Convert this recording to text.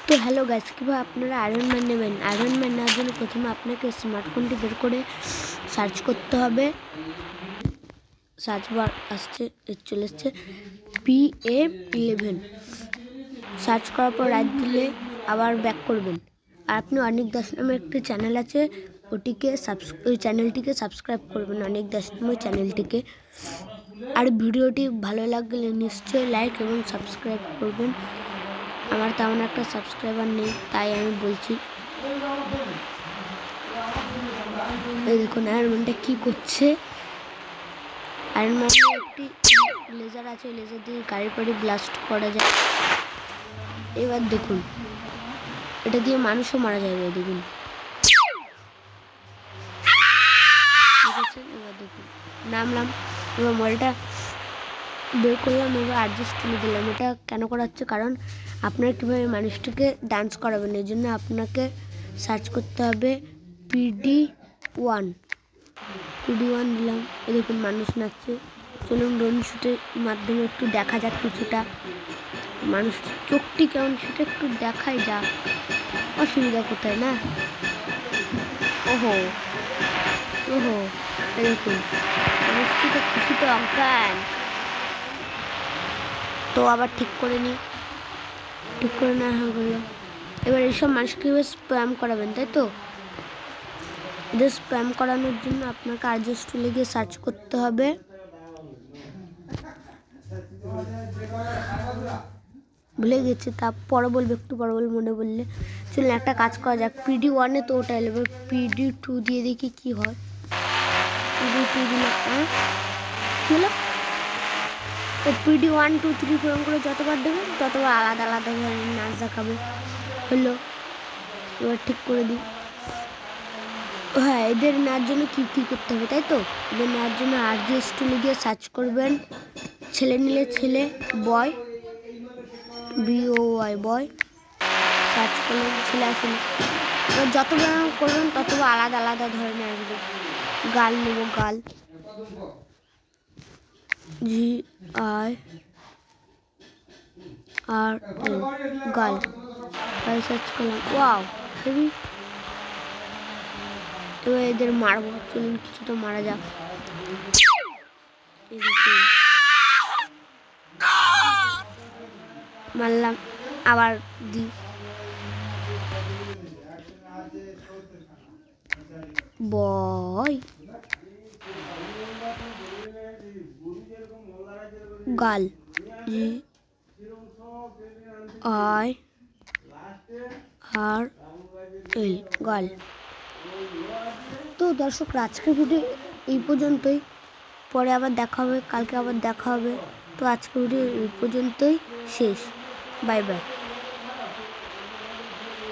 তো hello guys, কীভাবে আপনারা আয়রন ম্যান নেবেন। আয়রন ম্যান নেওয়ার জন্য প্রথমে আপনাকে স্মার্টফোনটি বের করে সার্চ করতে হবে। সার্চ বার আসছে, চলে এসছে PA11। সার্চ করার পর রাইট দিলে আবার ব্যাক করবেন। আর আপনি অনেক দাস নামে একটি চ্যানেল আছে, ওই চ্যানেলটিকে সাবস্ক্রাইব করবেন, অনেক দাস নামে চ্যানেলটিকে। আর ভিডিওটি ভালো লাগলে নিশ্চয়ই লাইক এবং সাবস্ক্রাইব করবেন। আমার তেমন একটা সাবস্ক্রাইবার নেই, তাই আমি বলছি। এই দেখুন আয়রন ম্যানটা কী করছে। আয়রন ম্যানের একটি লেজার আছে, লেজার দিয়ে গাড়ি পাড়ি ব্লাস্ট করা যায়। এবার দেখুন এটা দিয়ে মানুষও মারা যাবে। দেখুন, এবার দেখুন নামলাম, এবার মলটা বের করলাম, এবার অ্যাডজাস্ট তুলে দিলাম। এটা কেন করা হচ্ছে, কারণ আপনারা কীভাবে মানুষটিকে ডান্স করাবেন, এই জন্য আপনাকে সার্চ করতে হবে PD1 দিলাম। দেখুন মানুষ নাচছে। চলুন ড্রোন শুটের মাধ্যমে একটু দেখা যাক কিছুটা মানুষ চোখটি কেমন সেটা একটু দেখাই যাক। অসুবিধা কোথায় না। ওহো দেখুন মানুষটি তো খুশিতে অজ্ঞান। তো আবার ঠিক করে নেওয়া হলো। এবার এইসব মানুষকে স্প্যাম করাবেন, তাই তো? এদের স্প্যাম করানোর জন্য আপনাকে অ্যাডজাস্ট টুলে গিয়ে সার্চ করতে হবে। ভুলে গেছি, পরে বলবো, একটু পরে বলবো মনে বললে। চলুন একটা কাজ করা যাক। PD1 তো ওটা এলো, এবার PD2 দিয়ে দেখি কি হয়। PD2 দিলে কি হলো? ও PD1 2 3 4 করে যতবার দেবেন ততবার আলাদা আলাদা ধরনের নাচ দেখাবে। হলো, এবার ঠিক করে দিই। হ্যাঁ, এদের নেওয়ার জন্য কী করতে হবে, তাই তো? এদের নেওয়ার জন্য RGS টুলে গিয়ে সার্চ করবেন। ছেলে নিলে ছেলে, বয় BOY বয় সার্চ করলেন, ছেলে আসলে। এবার যতবার করবেন ততবার আলাদা আলাদা ধরনের আসবে। গাল নেব, গাল GIRL গাল সার্চ করলাম। Wow heavy. এবার এদের মারবো, চলুন কিছুটা মারা যাক। মারলাম, আবার দিই। বয় গাল GIRL গাল। তো দর্শকরা, আজকের ভিডিও এই পর্যন্তই। পরে আবার দেখা হবে, কালকে আবার দেখা হবে। তো আজকের ভিডিও এই পর্যন্তই শেষ। Bye bye.